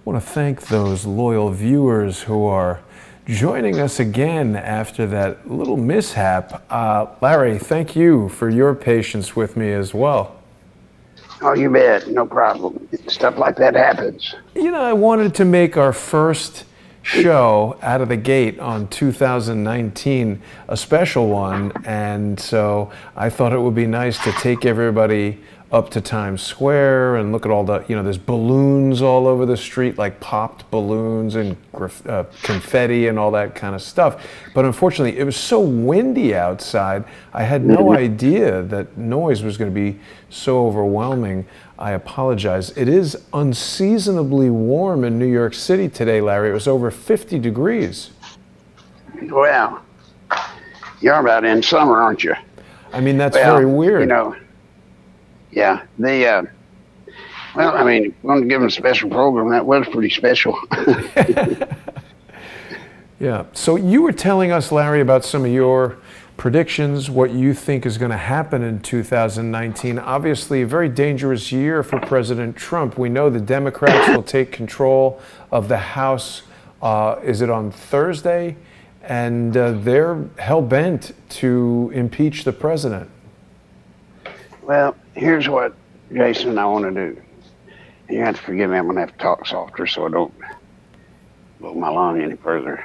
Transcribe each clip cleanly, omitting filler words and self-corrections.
I want to thank those loyal viewers who are joining us again after that little mishap. Larry, thank you for your patience with me as well. Oh, you bet. No problem. Stuff like that happens. You know, I wanted to make our first show out of the gate on 2019 a special one, and so I thought it would be nice to take everybody up to Times Square and look at all the, there's balloons all over the street, like popped balloons and confetti and all that kind of stuff. But unfortunately, it was so windy outside, I had no idea that noise was going to be so overwhelming. I apologize. It is unseasonably warm in New York City today, Larry. It was over 50 degrees. Well, you're about in summer, aren't you? I mean, that's very weird. Yeah. Well, I mean, want to give them a special program. That was pretty special. Yeah. So you were telling us, Larry, about some of your predictions, what you think is going to happen in 2019. Obviously, a very dangerous year for President Trump. We know the Democrats will take control of the House. Is it on Thursday? And they're hell-bent to impeach the president. Well, here's what, Jason, I want to do. And you have to forgive me. I'm going to have to talk softer so I don't blow my lung any further.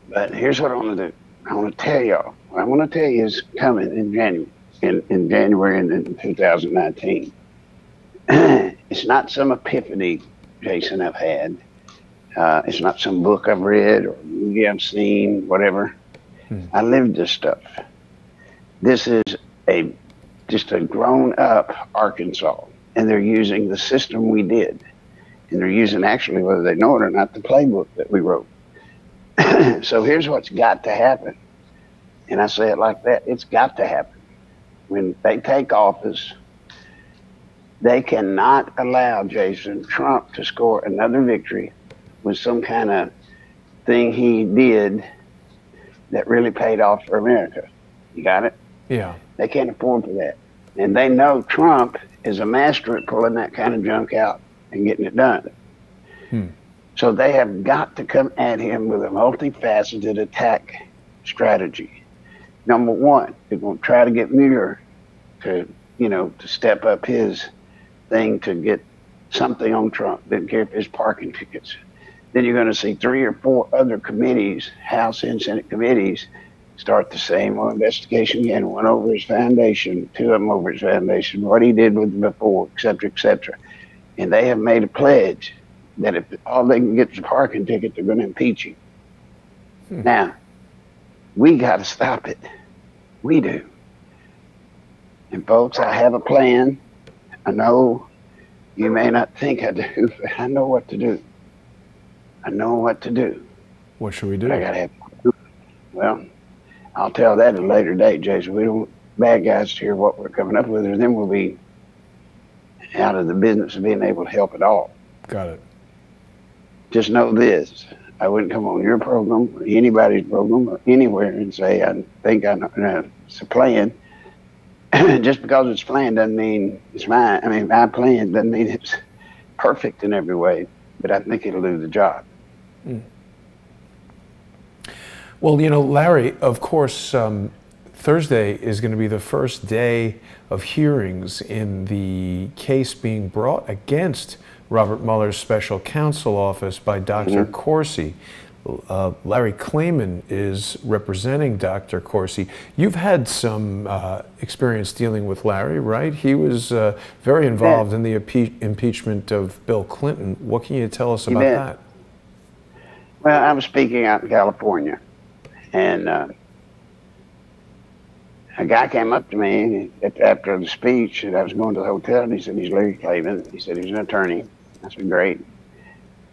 But here's what I want to do. I want to tell y'all. What I want to tell you is coming in January, in January in 2019. It's not some epiphany, Jason, I've had. It's not some book I've read or movie I've seen, whatever. I lived this stuff. This is just a grown-up Arkansas, and they're using the system we did. And they're using, actually, whether they know it or not, the playbook that we wrote. So here's what's got to happen. And I say it like that. It's got to happen. When they take office, they cannot allow Jason Trump to score another victory with some kind of thing he did that really paid off for America. You got it? Yeah. They can't afford for that. And they know Trump is a master at pulling that kind of junk out and getting it done. So they have got to come at him with a multifaceted attack strategy. Number one, they're going to try to get Mueller to step up his thing to get something on Trump. Didn't care if it's parking tickets. Then you're going to see 3 or 4 other committees, House and Senate committees, start the same investigation again. One over his foundation, 2 of them over his foundation, what he did with him before, et cetera, et cetera. And they have made a pledge that if all they can get is a parking ticket, they're going to impeach him. Now, we got to stop it. We do. And folks, I have a plan. I know you may not think I do, but I know what to do. I know what to do. What should we do? But I got to have. Well, I'll tell that at a later date, Jason. We don't want bad guys to hear what we're coming up with, or then we'll be out of the business of being able to help at all. Got it. Just know this. I wouldn't come on your program or anybody's program or anywhere and say, I think I know it's a plan. Just because it's planned doesn't mean it's mine. I mean, my plan doesn't mean it's perfect in every way, but I think it'll do the job. Well, Larry, of course, Thursday is going to be the first day of hearings in the case being brought against Robert Mueller's special counsel office by Dr. Corsi. Larry Klayman is representing Dr. Corsi. You've had some experience dealing with Larry, right? He was very involved in the impeachment of Bill Clinton. What can you tell us about that? Well, I was speaking out in California, and a guy came up to me after the speech, and I was going to the hotel, and he said, he's Larry Klayman. He said he was an attorney. I said, great.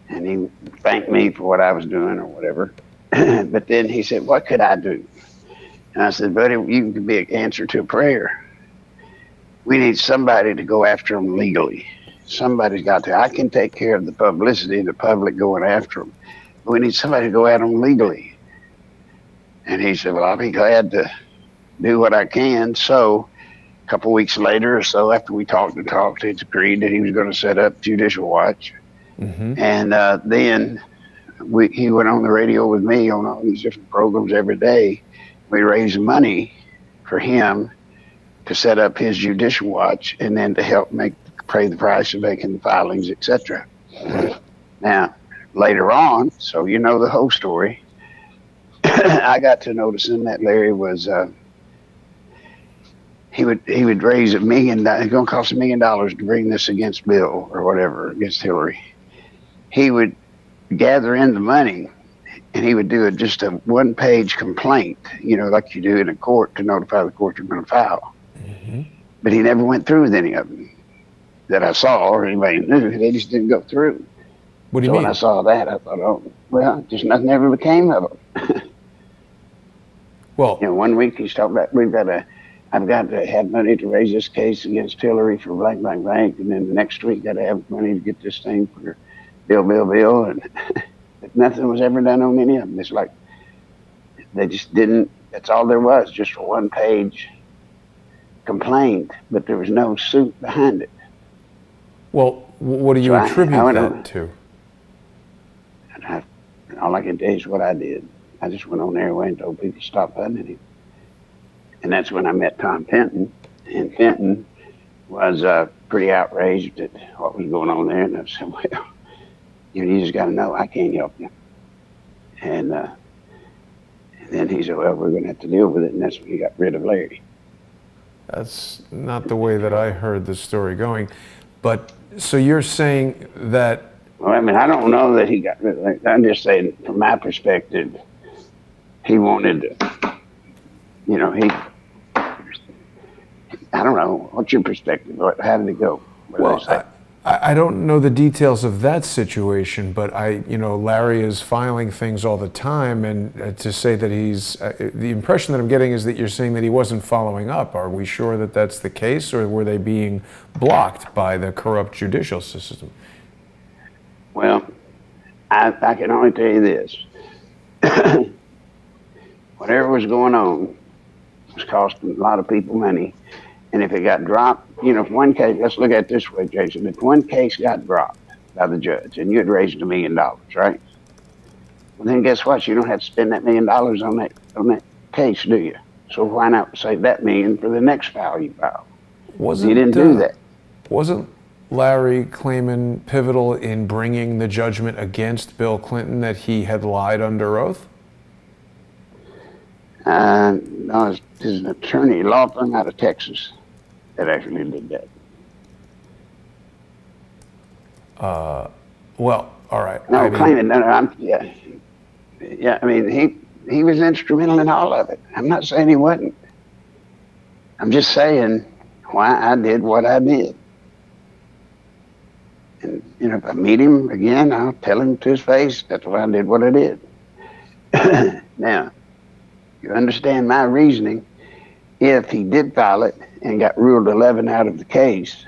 And he thanked me for what I was doing or whatever. But then he said, what could I do? And I said, buddy, you can be an answer to a prayer. We need somebody to go after them legally. Somebody's got to. I can take care of the publicity, the public going after them. But we need somebody to go at them legally. And he said, well, I'll be glad to do what I can. So a couple weeks later or so, after we talked, it's agreed that he was going to set up Judicial Watch. And then he went on the radio with me on all these different programs every day. We raised money for him to set up his judicial watch and then to help pay the price of making the filings, etc. Now, later on, so you know the whole story, I got to noticing that Larry was he would raise $1 million. It's going to cost $1 million to bring this against Bill or whatever, against Hillary. He would gather in the money, and he would do just a one-page complaint, like you do in a court to notify the court you're going to file. But he never went through with any of them that I saw or anybody knew. They just didn't go through. What do you mean? When I saw that, I thought, oh, well, just nothing ever became of them. Well, 1 week he's talking about I've got to have money to raise this case against Hillary for blank, blank, blank, and then the next week got to have money to get this thing for Bill, and nothing was ever done on any of them. It's like they just didn't. That's all there was, just a one-page complaint, but there was no suit behind it. Well, what do you attribute that to? All I can tell you is what I did. I just went on there and told people to stop funding him. And that's when I met Tom Fenton. And Fenton was pretty outraged at what was going on there. And I said, well, you just got to know I can't help you. And then he said, well, we're going to have to deal with it. And that's when he got rid of Larry. That's not the way that I heard the story going. But so you're saying that... Well, I mean, I don't know that he got rid of Larry. I'm just saying, from my perspective, he wanted to, I don't know. What's your perspective? How did it go? Well, I don't know the details of that situation, but Larry is filing things all the time, and to say that he's, the impression that I'm getting is that you're saying that he wasn't following up. Are we sure that that's the case, or were they being blocked by the corrupt judicial system? Well, I can only tell you this. Whatever was going on was costing a lot of people money. And if it got dropped, if one case, let's look at it this way, Jason. If one case got dropped by the judge and you had raised $1 million, right? Well, then guess what? You don't have to spend that $1 million on that case, do you? So why not save that $1 million for the next file you file? You didn't do that. Wasn't Larry Klayman pivotal in bringing the judgment against Bill Clinton that he had lied under oath? No, it's an attorney, law firm out of Texas that actually did that. Well, all right. No, Klayman, I mean, he was instrumental in all of it. I'm not saying he wasn't. I'm just saying why I did what I did. And, if I meet him again, I'll tell him to his face, that's why I did what I did. Now, you understand my reasoning. If he did file it and got ruled 11 out of the case,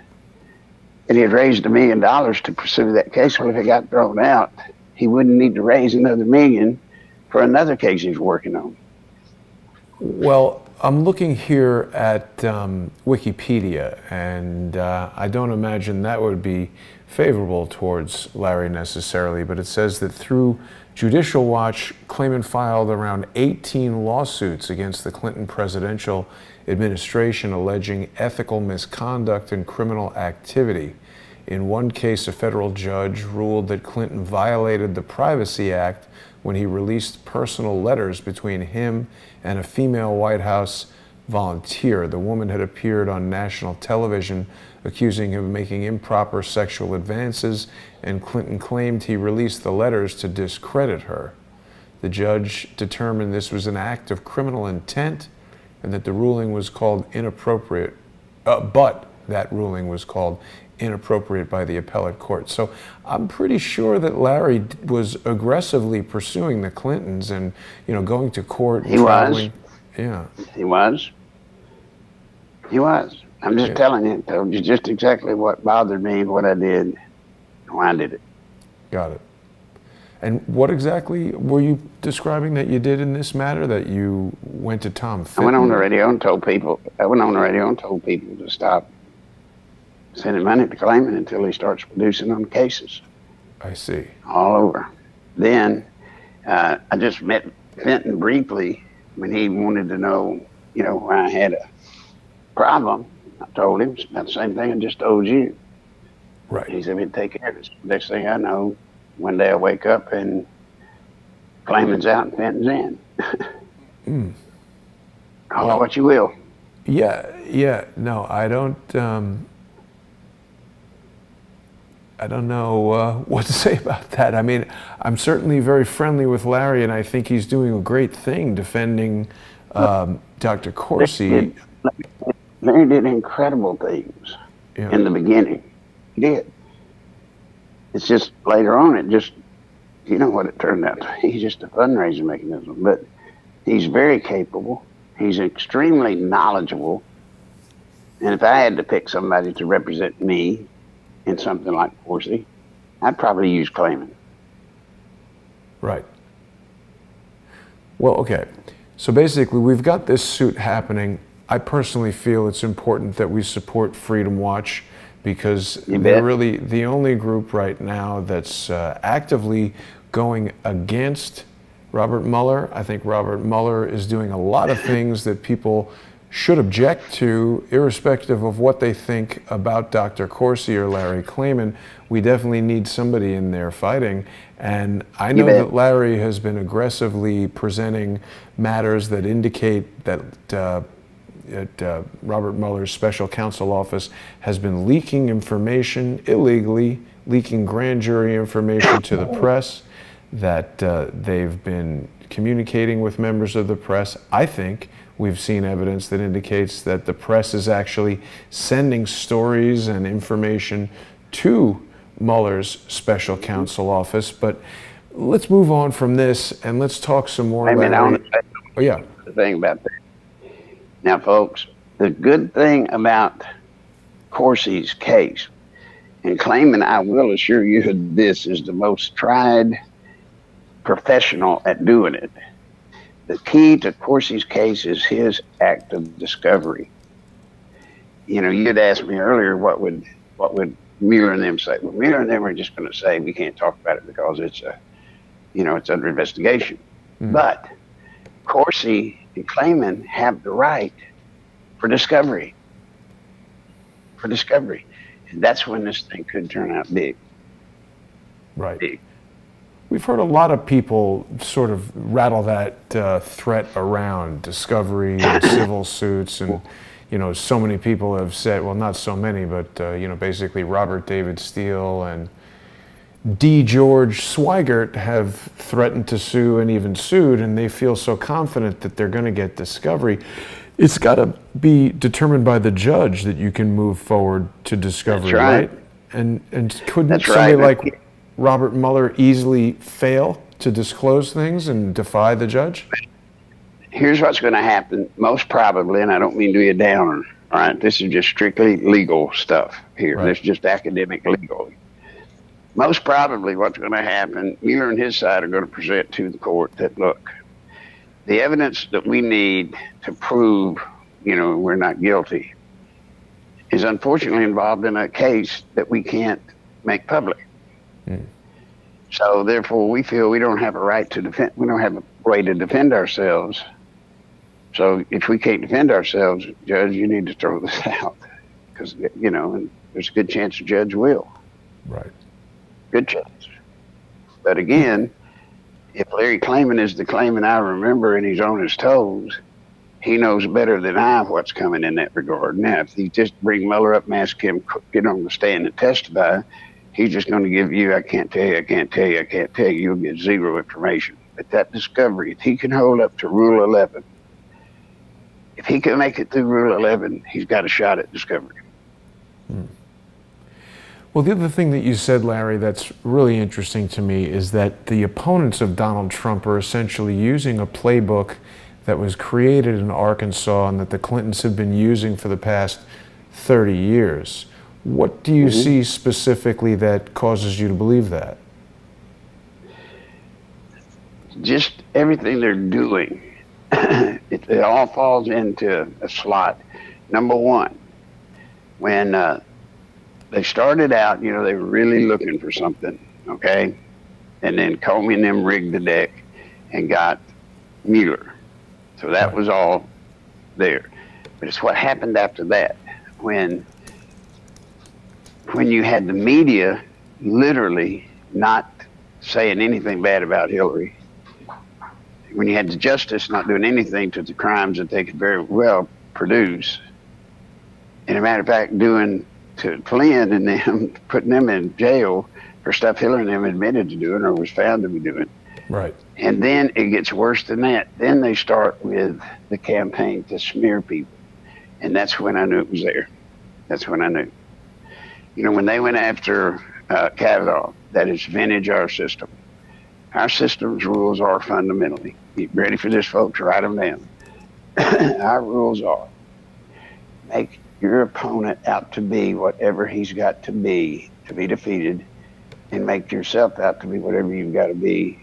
and he had raised $1 million to pursue that case, well, if it got thrown out, he wouldn't need to raise another $1 million for another case he's working on. Well, I'm looking here at Wikipedia, and I don't imagine that would be favorable towards Larry necessarily, but it says that through Judicial Watch, Klayman filed around 18 lawsuits against the Clinton presidential administration alleging ethical misconduct and criminal activity. In one case, a federal judge ruled that Clinton violated the Privacy Act when he released personal letters between him and a female White House volunteer. The woman had appeared on national television accusing him of making improper sexual advances, and Clinton claimed he released the letters to discredit her. The judge determined this was an act of criminal intent and that the ruling was called inappropriate, but that ruling was called inappropriate by the appellate court. So I'm pretty sure that Larry was aggressively pursuing the Clintons and, going to court and traveling. Yeah. He was. I'm just telling you, told you just exactly what bothered me, what I did, and why I did it. Got it. And what exactly were you describing that you did in this matter, that you went to Tom Fenton? I went on the radio and told people to stop sending money to Klayman until he starts producing on cases. I see. all over. Then I just met Fenton briefly when he wanted to know, why I had a problem. I told him it's about the same thing I just told you. Right. He said, we'd take care of this. Next thing I know, one day I wake up and Clayman's out and Fenton's in. Call it what you will. Yeah. No, I don't know what to say about that. I mean, I'm certainly very friendly with Larry, and I think he's doing a great thing defending Dr. Corsi. Larry did incredible things in the beginning. He did. It's just later on, you know what it turned out to. He's just a fundraising mechanism, but he's very capable. He's extremely knowledgeable. And if I had to pick somebody to represent me in something like Corsi, I'd probably use Clayman. Right. Well, okay. So basically, we've got this suit happening. I personally feel it's important that we support Freedom Watch because they're really the only group right now that's actively going against Robert Mueller. I think Robert Mueller is doing a lot of things that people should object to, irrespective of what they think about Dr. Corsi or Larry Klayman. We definitely need somebody in there fighting. And I know that Larry has been aggressively presenting matters that indicate that Robert Mueller's special counsel office has been leaking information illegally, leaking grand jury information to the press, that they've been communicating with members of the press. I think we've seen evidence that indicates that the press is actually sending stories and information to Mueller's special counsel office. But let's move on from this and let's talk some more. The thing about that. Now, folks, the good thing about Corsi's case, and Klayman, I will assure you that this is the most tried professional at doing it. The key to Corsi's case is his act of discovery. You'd asked me earlier what would Mueller and them say. Well, Mueller and them are just going to say we can't talk about it because it's it's under investigation. But Corsi and Klayman have the right for discovery. And that's when this thing could turn out big. Right. Big. We've heard a lot of people sort of rattle that threat around, discovery and civil suits. And, so many people have said, well, not so many, but, basically Robert David Steele and D. George Swigert have threatened to sue and even sued, and they feel so confident that they're going to get discovery. It's got to be determined by the judge that you can move forward to discovery, right? And couldn't somebody like Robert Mueller easily fail to disclose things and defy the judge? Here's what's going to happen, most probably, and I don't mean to be a downer, all right? This is just strictly legal stuff here. Right. This is just academic legal. Most probably what's going to happen, Mueller and his side are going to present to the court that, look, the evidence that we need to prove, we're not guilty is unfortunately involved in a case that we can't make public. So therefore we feel we don't have a right to defend, we don't have a way to defend ourselves. So if we can't defend ourselves, Judge, you need to throw this out because, and there's a good chance the judge will. Right. Good chance. But again, if Larry Klayman is the Klayman I remember and he's on his toes, he knows better than I what's coming in that regard. Now, if he just bring Mueller up and ask him, get on the stand and testify, he's just going to give you, I can't tell you, you'll get zero information. But that discovery, if he can hold up to Rule 11, if he can make it through Rule 11, he's got a shot at discovery. Well, the other thing that you said, Larry, that's really interesting to me is that the opponents of Donald Trump are essentially using a playbook that was created in Arkansas and that the Clintons have been using for the past 30 years. What do you see specifically that causes you to believe that? Just everything they're doing. It all falls into a slot. Number one, when they started out, they were really looking for something. okay? And then Comey and them rigged the deck and got Mueller. So that Right. was all there. But it's what happened after that when you had the media literally not saying anything bad about Hillary, when you had the justice not doing anything to the crimes that they could very well produce, and a matter of fact, doing to Flynn and them, putting them in jail for stuff Hillary and them admitted to doing or was found to be doing. Right. And then it gets worse than that. Then they start with the campaign to smear people. And that's when I knew it was there. That's when I knew. You know, when they went after Kavanaugh, that is vintage our system. Our system's rules are fundamentally, get ready for this, folks, write them down. Our rules are make your opponent out to be whatever he's got to be defeated, and make yourself out to be whatever you've got to be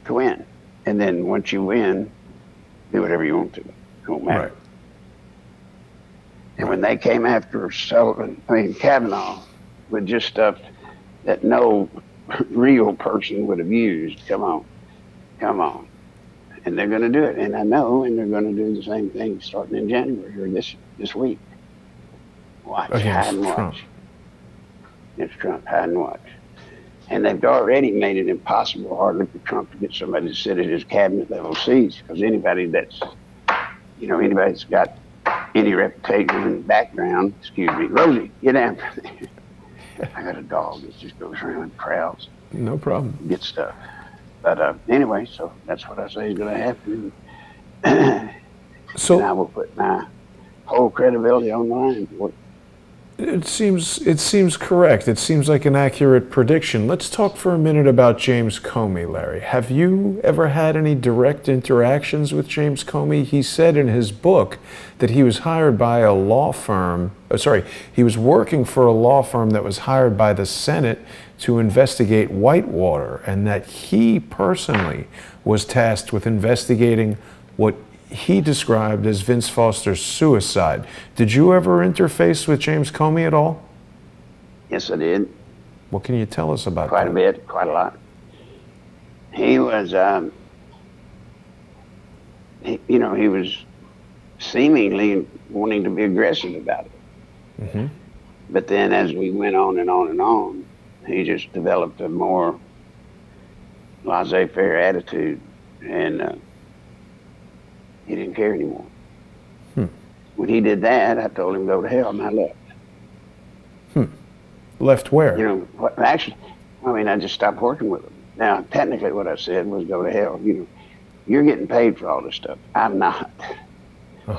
to win. And then once you win, do whatever you want to. It won't matter. Right. And when they came after Kavanaugh with just stuff that no real person would have used, come on. And they're going to do it. And I know, and they're going to do the same thing starting in January or this week. Watch, hide and watch. It's Trump, hide and watch. And they've already made it impossible hardly for Trump to get somebody to sit at his cabinet level seats, because anybody that's got any reputation and background, excuse me, Rosie, get down. I got a dog that just goes around and prowls. No problem. Get stuff. But anyway, so that's what I say is going to happen. So and I will put my whole credibility on the line for it. It seems correct. It seems like an accurate prediction. Let's talk for a minute about James Comey, Larry. Have you ever had any direct interactions with James Comey? He said in his book that he was hired by a law firm. He was working for a law firm that was hired by the Senate to investigate Whitewater, and that he personally was tasked with investigating what he described as Vince Foster's suicide. Did you ever interface with James Comey at all? Yes, I did. What can you tell us about quite that? a bit, quite a lot. He was, he was seemingly wanting to be aggressive about it. Mm-hmm. But then as we went on and on and on, he just developed a more laissez-faire attitude, and he didn't care anymore. When he did that, I told him go to hell, and I left. Left where? You know, actually, I just stopped working with him. Now, technically what I said was go to hell. You know, you're getting paid for all this stuff. I'm not.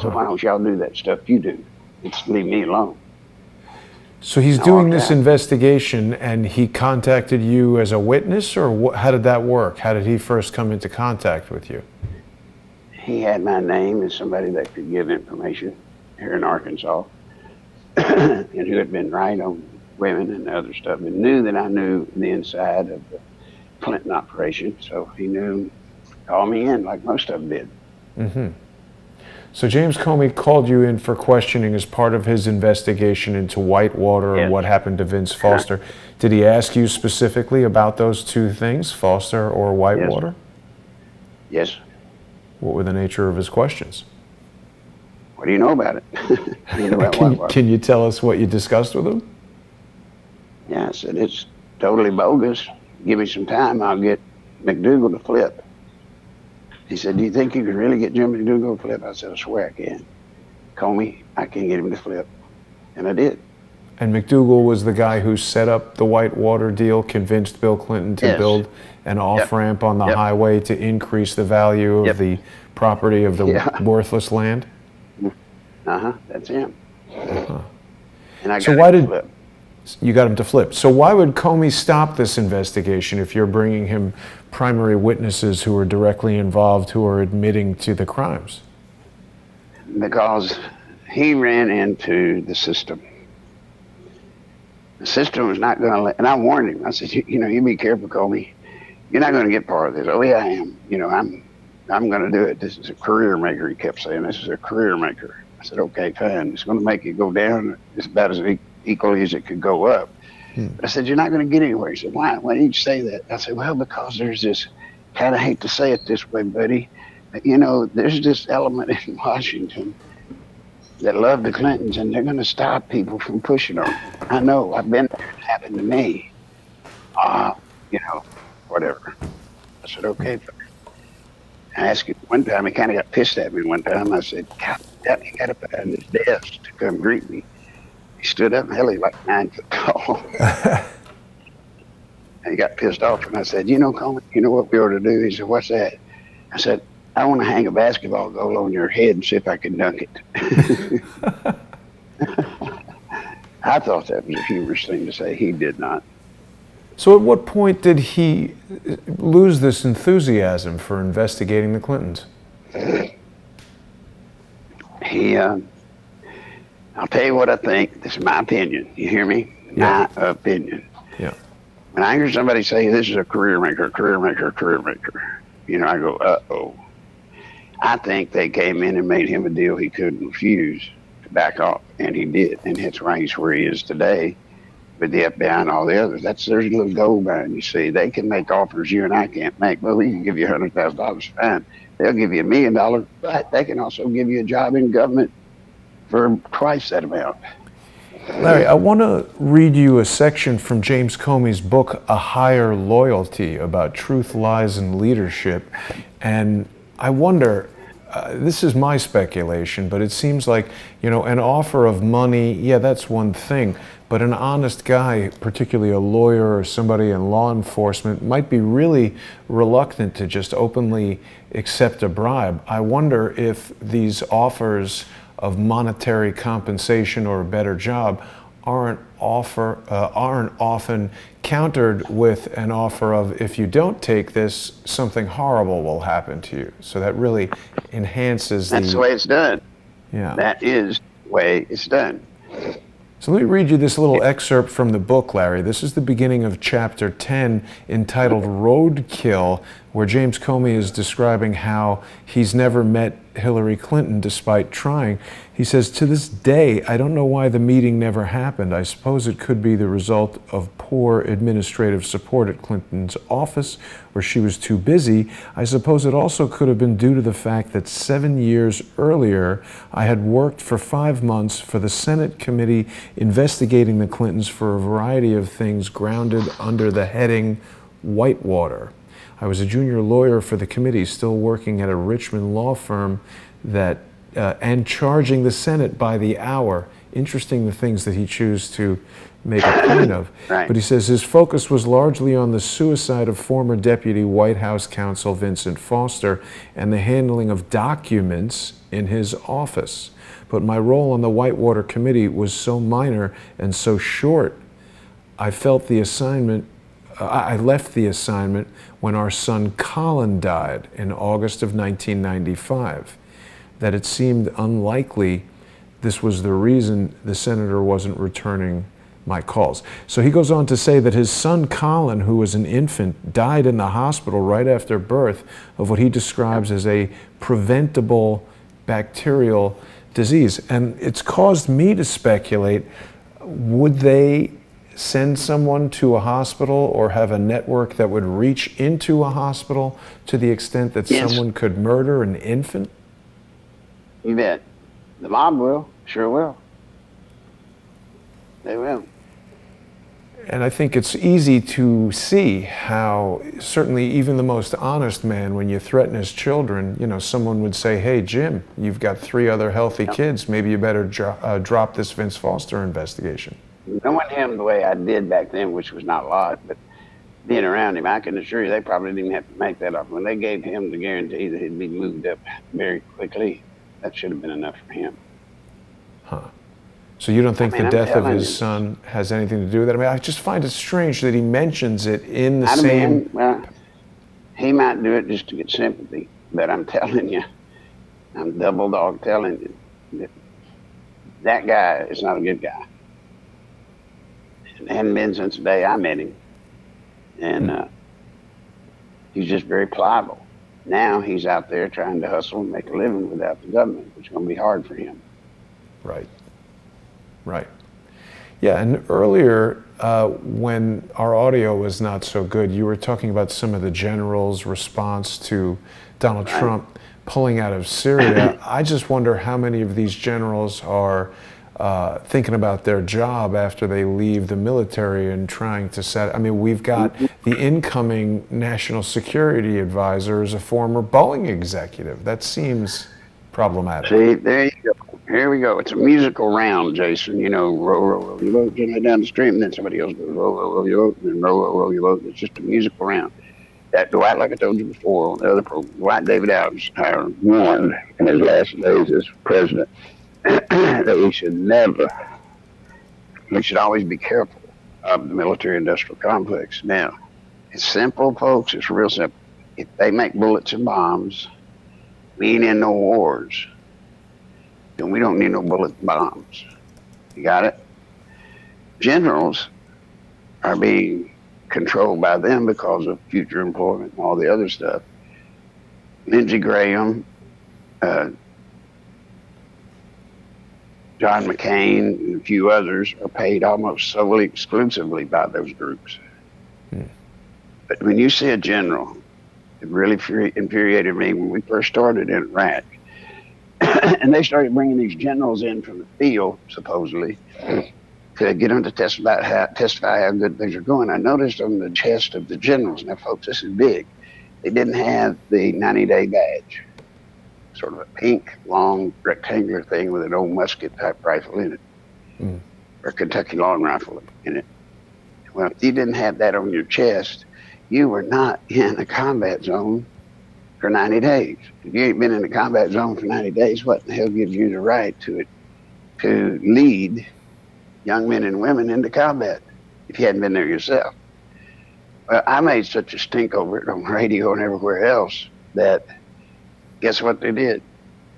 So why don't y'all do that stuff you do? Just leave me alone. So he's doing this investigation, and he contacted you as a witness, or how did that work? How did he first come into contact with you? He had my name as somebody that could give information here in Arkansas, and who had been right on women and other stuff, and knew that I knew the inside of the Clinton operation. So he knew, called me in like most of them did. Mm-hmm. So James Comey called you in for questioning as part of his investigation into Whitewater and what happened to Vince Foster. Did he ask you specifically about those two things, Foster or Whitewater? Yes. What were the nature of his questions? What do you know about it? Can you tell us what you discussed with him? Yeah, I said, it's totally bogus. Give me some time, I'll get McDougal to flip. He said, do you think you could really get Jim McDougal to flip? I said, I swear I can. Comey, I can get him to flip. And I did. And McDougal was the guy who set up the Whitewater deal, convinced Bill Clinton to build an off-ramp on the highway to increase the value of the property of the worthless land? That's him. And I got him to flip. You got him to flip. So why would Comey stop this investigation if you're bringing him primary witnesses who are directly involved, who are admitting to the crimes? Because he ran into the system. The system was not going to let, and I warned him. I said, you be careful, Comey. You're not going to get part of this. Oh, yeah, I am. I'm going to do it. This is a career maker. He kept saying, this is a career maker. I said, okay, fine. It's going to make it go down as about as equally as it could go up. But I said, you're not going to get anywhere. He said, why? Why did you say that? I said, well, because there's this, kind of hate to say it this way, buddy, but, there's this element in Washington that love the Clintons, and they're going to stop people from pushing them. I know. I've been there. It happened to me. Uh, you know, whatever. I said, okay. I asked him one time, he kind of got pissed at me one time. I said, God, he got up out of his desk to come greet me. He stood up, and hell, he's like 9 foot tall. And he got pissed off, and I said, Coleman, you know what we ought to do? He said, what's that? I said, I want to hang a basketball goal on your head and see if I can dunk it. I thought that was a humorous thing to say. He did not. So at what point did he lose this enthusiasm for investigating the Clintons? I'll tell you what I think. This is my opinion. You hear me? Yeah. My opinion. Yeah. When I hear somebody say, this is a career maker, I go, uh-oh. I think they came in and made him a deal he couldn't refuse to back off, and he did. And that's why he's where he is today with the FBI and all the others. There's a little gold mine, you see. They can make offers you and I can't make. Well, we can give you $100,000, fine. They'll give you $1 million, but they can also give you a job in government for twice that amount. Larry, I want to read you a section from James Comey's book, A Higher Loyalty, about truth, lies, and leadership. And I wonder, this is my speculation, but it seems like, an offer of money, yeah, that's one thing. But an honest guy, particularly a lawyer or somebody in law enforcement, might be really reluctant to just openly accept a bribe. I wonder if these offers of monetary compensation or a better job aren't often countered with an offer of, if you don't take this, something horrible will happen to you. So that really enhances That's the way it's done. Yeah. That is the way it's done. So let me read you this little excerpt from the book, Larry. This is the beginning of chapter 10, entitled Roadkill, where James Comey is describing how he's never met Hillary Clinton despite trying. He says, to this day, I don't know why the meeting never happened. I suppose it could be the result of poor administrative support at Clinton's office, or she was too busy. I suppose it also could have been due to the fact that 7 years earlier, I had worked for 5 months for the Senate committee investigating the Clintons for a variety of things grounded under the heading Whitewater. I was a junior lawyer for the committee, still working at a Richmond law firm and charging the Senate by the hour. Interesting the things that he chose to make a point of. Right. But he says his focus was largely on the suicide of former Deputy White House counsel Vincent Foster and the handling of documents in his office. But my role on the Whitewater Committee was so minor and so short, I left the assignment when our son Colin died in August of 1995, that it seemed unlikely this was the reason the senator wasn't returning my calls. So he goes on to say that his son Colin, who was an infant, died in the hospital right after birth of what he describes as a preventable bacterial disease. And it's caused me to speculate, would they send someone to a hospital or have a network that would reach into a hospital to the extent that someone could murder an infant? You bet. The mob will. Sure will. They will. And I think it's easy to see how certainly even the most honest man, when you threaten his children, someone would say, hey, Jim, you've got 3 other healthy kids. Maybe you better drop this Vince Foster investigation. Knowing him the way I did back then, which was not a lot, but being around him, I can assure you they probably didn't even have to make that up. When they gave him the guarantee that he'd be moved up very quickly, that should have been enough for him. Huh. So you don't think the death of his son has anything to do with it? I mean, I just find it strange that he mentions it in the same... Well, he might do it just to get sympathy, but I'm telling you, I'm double dog telling you, that guy is not a good guy. It hadn't been since the day I met him. And he's just very pliable. Now he's out there trying to hustle and make a living without the government, which is going to be hard for him. Right. Right. Yeah, and earlier, when our audio was not so good, you were talking about some of the generals' response to Donald Trump pulling out of Syria. I just wonder how many of these generals are thinking about their job after they leave the military and trying to set. I mean, we've got the incoming national security advisor as a former Boeing executive. That seems problematic. See, there you go. Here we go. It's a musical round, Jason. You know, row, row, row your boat, gently down the stream, and then somebody else goes, row, row, row your boat, and then row, row, row your boat. It's just a musical round. That Dwight, like I told you before on the other program, Dwight David Adams warned in his last days as president that we should always be careful of the military-industrial complex. Now, it's simple, folks. It's real simple. If they make bullets and bombs, we ain't in no wars. Then we don't need no bullets and bombs. You got it? Generals are being controlled by them because of future employment and all the other stuff. Lindsey Graham, John McCain, and a few others are paid almost solely exclusively by those groups. But when you see a general, it really infuriated me when we first started in Iraq. And they started bringing these generals in from the field, supposedly, to get them to testify how good things are going. I noticed on the chest of the generals, now folks, this is big, they didn't have the 90-day badge, sort of a pink, long, rectangular thing with an old musket-type rifle in it, or Kentucky long rifle in it. Well, if you didn't have that on your chest, you were not in a combat zone for 90 days. If you ain't been in a combat zone for 90 days, what the hell gives you the right to lead young men and women into combat if you hadn't been there yourself? Well, I made such a stink over it on radio and everywhere else that guess what they did?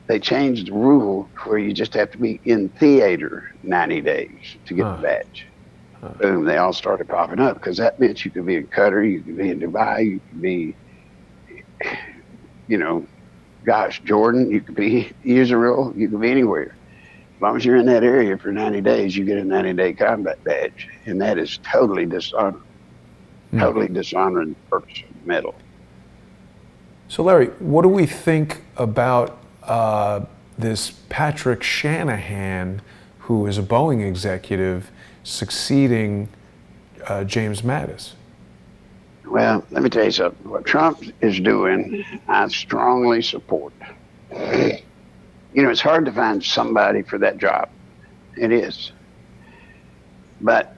They changed the rule where you just have to be in theater 90 days to get the badge. Boom, they all started popping up because that meant you could be in Qatar, you could be in Dubai, you could be, Jordan, you could be Israel, you could be anywhere. As long as you're in that area for 90 days, you get a 90-day combat badge. And that is totally dishonoring. Totally dishonoring the purpose of the medal. So, Larry, what do we think about this Patrick Shanahan, who is a Boeing executive, succeeding James Mattis? Well, let me tell you something. What Trump is doing, I strongly support. It's hard to find somebody for that job. It is. But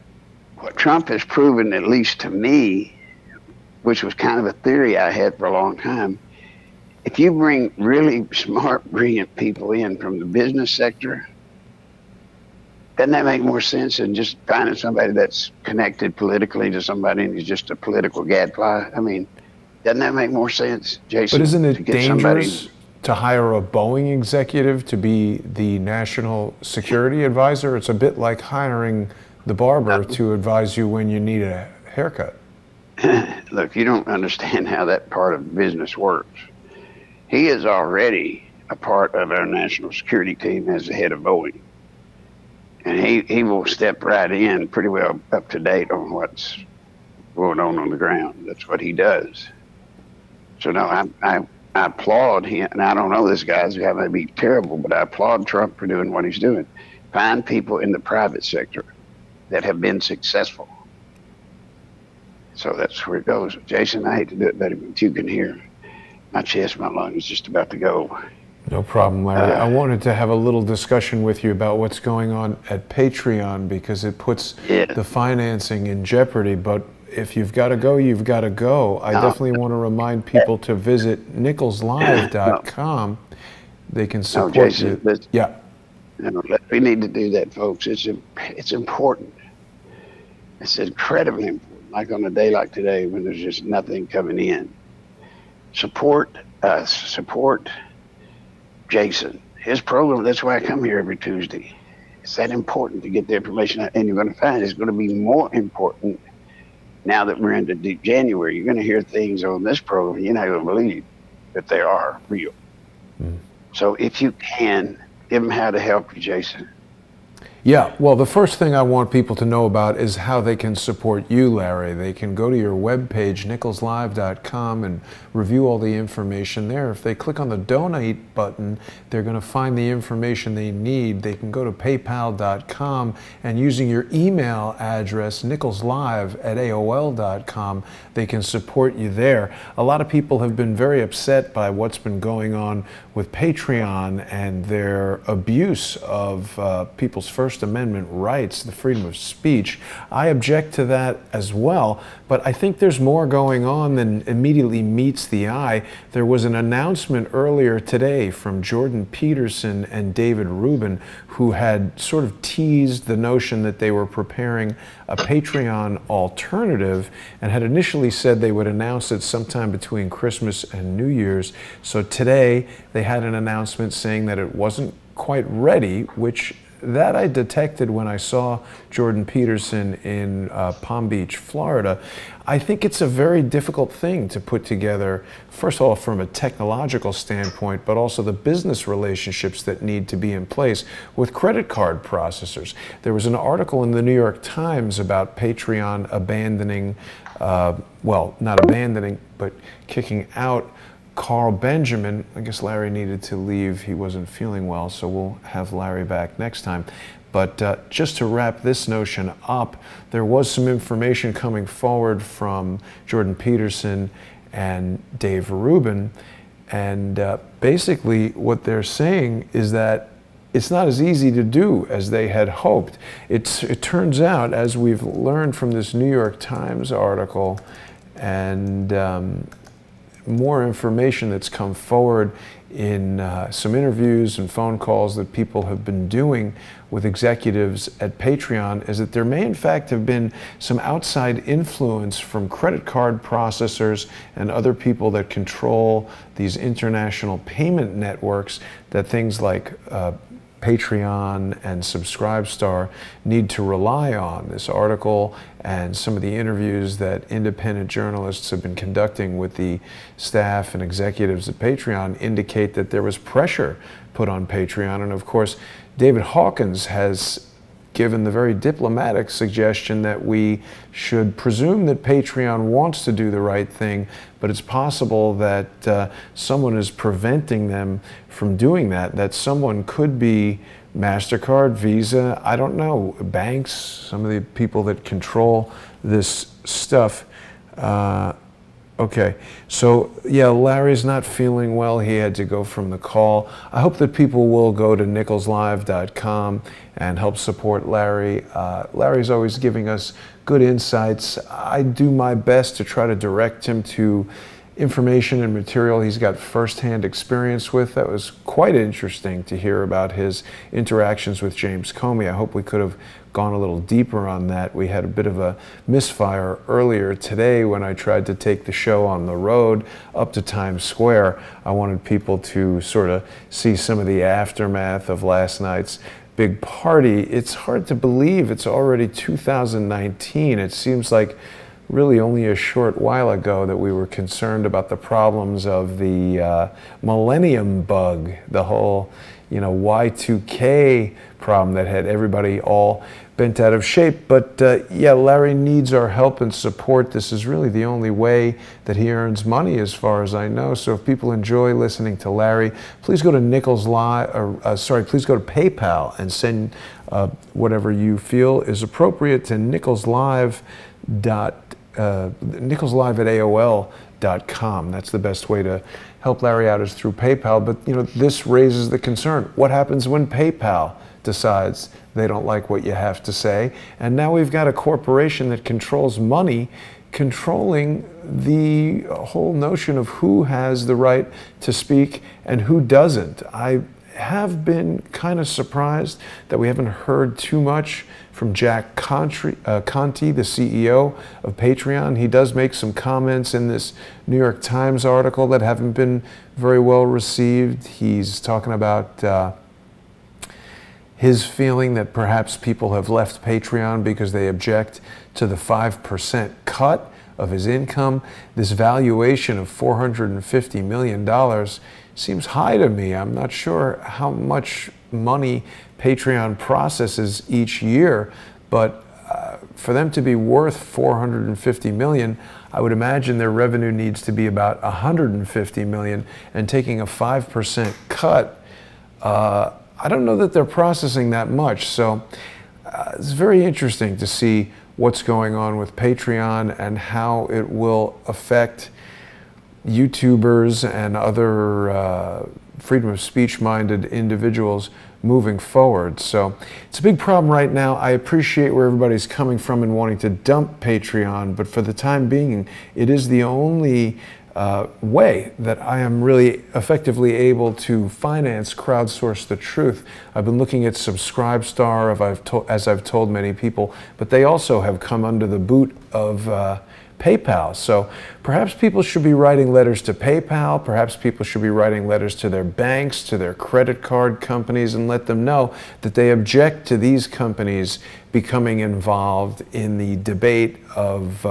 what Trump has proven, at least to me, which was kind of a theory I had for a long time, if you bring really smart, brilliant people in from the business sector, doesn't that make more sense than just finding somebody that's connected politically to somebody and he's just a political gadfly? I mean, doesn't that make more sense, Jason? But isn't it dangerous to hire a Boeing executive to be the national security advisor? It's a bit like hiring the barber to advise you when you need a haircut. Look, you don't understand how that part of business works. He is already a part of our national security team as the head of Boeing. And he will step right in pretty well up to date on what's going on the ground. That's what he does. So no, I applaud him, and I don't know this guy's guy may be terrible, but I applaud Trump for doing what he's doing. Find people in the private sector that have been successful. So that's where it goes. Jason, I hate to do it, but you can hear my chest, my lung is just about to go. No problem, Larry. I wanted to have a little discussion with you about what's going on at Patreon because it puts the financing in jeopardy. But if you've got to go, you've got to go. I definitely want to remind people to visit nicholslive.com. They can support Jason, you. We need to do that, folks. It's important. It's incredibly important. Like on a day like today when there's just nothing coming in. Support us. Support Jason. His program, that's why I come here every Tuesday. It's that important to get the information out, and you're going to find it's going to be more important now that we're into deep January. You're going to hear things on this program you're not going to believe that they are real. So if you can, give them how to help you, Jason. Yeah, well, the first thing I want people to know about is how they can support you, Larry. They can go to your webpage, nicholslive.com, and review all the information there. If they click on the donate button, they're going to find the information they need. They can go to paypal.com, and using your email address, nicholslive@aol.com, they can support you there. A lot of people have been very upset by what's been going on with Patreon and their abuse of people's First Amendment rights, the freedom of speech. I object to that as well, but I think there's more going on than immediately meets the eye. There was an announcement earlier today from Jordan Peterson and David Rubin, who had sort of teased the notion that they were preparing a Patreon alternative and had initially said they would announce it sometime between Christmas and New Year's. So today they had an announcement saying that it wasn't quite ready, which that I detected when I saw Jordan Peterson in Palm Beach, Florida. I think it's a very difficult thing to put together, first of all, from a technological standpoint, but also the business relationships that need to be in place with credit card processors. There was an article in the New York Times about Patreon abandoning, well, not abandoning, but kicking out Carl Benjamin. I guess Larry needed to leave. He wasn't feeling well, so we'll have Larry back next time. But just to wrap this notion up, there was some information coming forward from Jordan Peterson and Dave Rubin. And basically what they're saying is that it's not as easy to do as they had hoped. It turns out, as we've learned from this New York Times article and more information that's come forward in some interviews and phone calls that people have been doing with executives at Patreon, is that there may in fact have been some outside influence from credit card processors and other people that control these international payment networks, that things like Patreon and Subscribestar need to rely on. This article and some of the interviews that independent journalists have been conducting with the staff and executives at Patreon indicate that there was pressure put on Patreon. And of course, David Hawkins has given the very diplomatic suggestion that we should presume that Patreon wants to do the right thing, but it's possible that someone is preventing them from doing that. That someone could be MasterCard, Visa, I don't know, banks, some of the people that control this stuff. Okay, so yeah, Larry's not feeling well. He had to go from the call. I hope that people will go to nicholslive.com and help support Larry. Larry's always giving us good insights. I do my best to try to direct him to information and material he's got firsthand experience with. That was quite interesting to hear about his interactions with James Comey. I hope we could have gone a little deeper on that. We had a bit of a misfire earlier today when I tried to take the show on the road up to Times Square. I wanted people to sort of see some of the aftermath of last night's big party. It's hard to believe it's already 2019. It seems like really only a short while ago that we were concerned about the problems of the millennium bug, the whole, Y2K problem that had everybody all bent out of shape. But yeah, Larry needs our help and support. This is really the only way that he earns money, as far as I know. So if people enjoy listening to Larry, please go to please go to PayPal and send whatever you feel is appropriate to nicholslive@aol.com. That's the best way to help Larry out, is through PayPal. But this raises the concern. What happens when PayPal decides they don't like what you have to say? And now we've got a corporation that controls money, controlling the whole notion of who has the right to speak and who doesn't. I have been kind of surprised that we haven't heard too much from Jack Conte, the CEO of Patreon. He does make some comments in this New York Times article that haven't been very well received. He's talking about his feeling that perhaps people have left Patreon because they object to the 5% cut of his income. This valuation of $450 million seems high to me. I'm not sure how much money Patreon processes each year, but for them to be worth 450 million, I would imagine their revenue needs to be about 150 million, and taking a 5% cut, I don't know that they're processing that much. So it's very interesting to see what's going on with Patreon and how it will affect YouTubers and other freedom of speech minded individuals moving forward. So it's a big problem right now. I appreciate where everybody's coming from and wanting to dump Patreon, but for the time being, it is the only way that I am really effectively able to finance Crowdsource the Truth. I've been looking at Subscribestar, as I've told many people, but they also have come under the boot of PayPal. So perhaps people should be writing letters to PayPal, perhaps people should be writing letters to their banks, to their credit card companies, and let them know that they object to these companies becoming involved in the debate of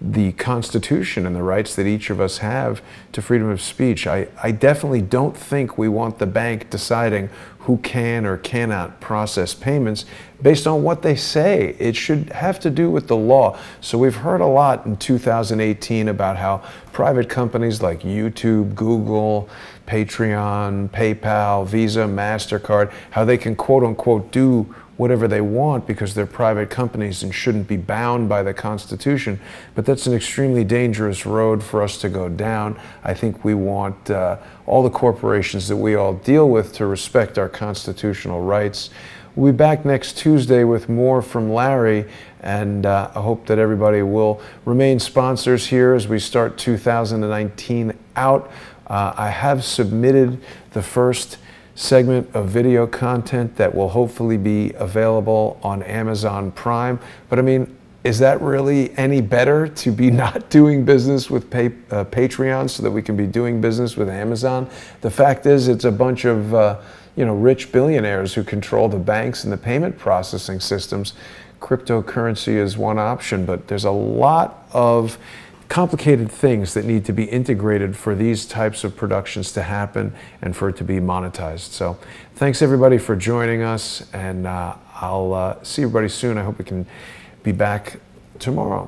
the Constitution and the rights that each of us have to freedom of speech. I definitely don't think we want the bank deciding who can or cannot process payments based on what they say. It should have to do with the law. So we've heard a lot in 2018 about how private companies like YouTube, Google, Patreon, PayPal, Visa, MasterCard, how they can quote unquote do whatever they want because they're private companies and shouldn't be bound by the Constitution. But that's an extremely dangerous road for us to go down. I think we want all the corporations that we all deal with to respect our constitutional rights. We'll be back next Tuesday with more from Larry, and I hope that everybody will remain sponsors here as we start 2019 out. I have submitted the first segment of video content that will hopefully be available on Amazon Prime. But I mean, is that really any better to be not doing business with Patreon so that we can be doing business with Amazon? The fact is, it's a bunch of rich billionaires who control the banks and the payment processing systems. Cryptocurrency is one option, but there's a lot of complicated things that need to be integrated for these types of productions to happen and for it to be monetized. So thanks everybody for joining us, and I'll see everybody soon. I hope we can be back tomorrow.